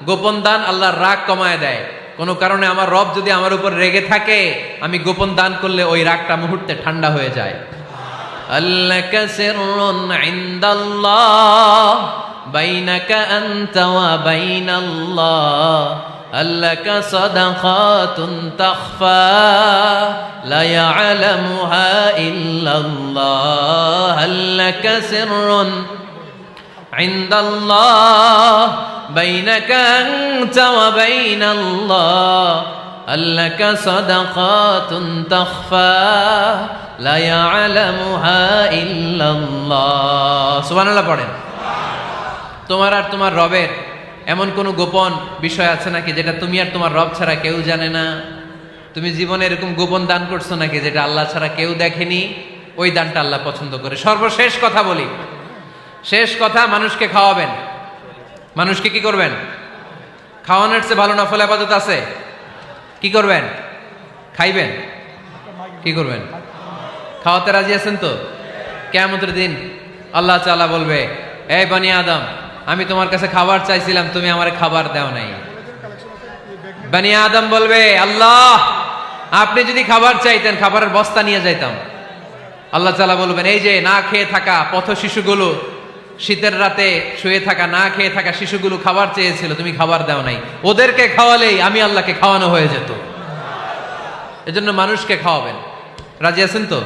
[SPEAKER 1] গোপন দান আল্লাহর রাগ কমায় দেয়। কোন কারণে আমার রব যদি আমার উপর রেগে থাকে, আমি গোপন দান করলে ওই রাগটা মুহূর্তে ঠান্ডা হয়ে যায়। আল্লাকা সিররুন ইনদাল্লাহ বাইনাকা আনতা ওয়া বাইনাল্লাহ, আল্লাকা সাদাকাতুন তাখফা লা ইয়ালামুহা ইল্লাল্লাহ, আল্লাকা সিররুন ইনদাল্লাহ বাইনাকা আনতা ওয়া বাইনাল্লাহ, আল্লাকা সাদাকাতুন তাখফা লা ইয়ালামুহা ইল্লাল্লাহ। সুবহানাল্লাহ পড়েন। তোমার আর তোমার রবের এমন কোন গোপন বিষয় আছে নাকি যেটা তুমি আর তোমার রব ছাড়া কেউ জানে না? তুমি জীবনে এরকম গোপন দান করছো নাকি যেটা আল্লাহ ছাড়া কেউ দেখেনি? ওই দানটা আল্লাহ পছন্দ করে। সর্বশেষ কথা বলি, শেষ কথা, মানুষকে খাওয়াবেন। মানুষকে কি করবেন? খাওয়ানোর চেয়ে ভালো নফল ইবাদত আছে? কি করবেন? খাইবেন। কি করবেন? খাওয়াতে রাজি আছেন তো? কিয়ামতের দিন আল্লাহ তাআলা বলবে, এই বনি আদম, আমি তোমার কাছে খাবার চাইছিলাম, তুমি আমারে খাবার দাও নাই। বনি আদম বলবে, আল্লাহ আপনি যদি খাবার চাইতেন খাবারের বস্তা নিয়ে যাইতাম। আল্লাহ তাআলা বলবেন, এই যে না খেয়ে থাকা পথ শিশুগুলো, শীতের রাতে শুয়ে থাকা না খেয়ে থাকা শিশুগুলো খাবার চেয়েছিল, তুমি খাবার দাও নাই, ওদেরকে খাওয়ালেই আমি আল্লাহকে খাওয়ানো হয়ে যেত। এজন্য মানুষকে খাওয়াবেন। রাজি আছেন তো?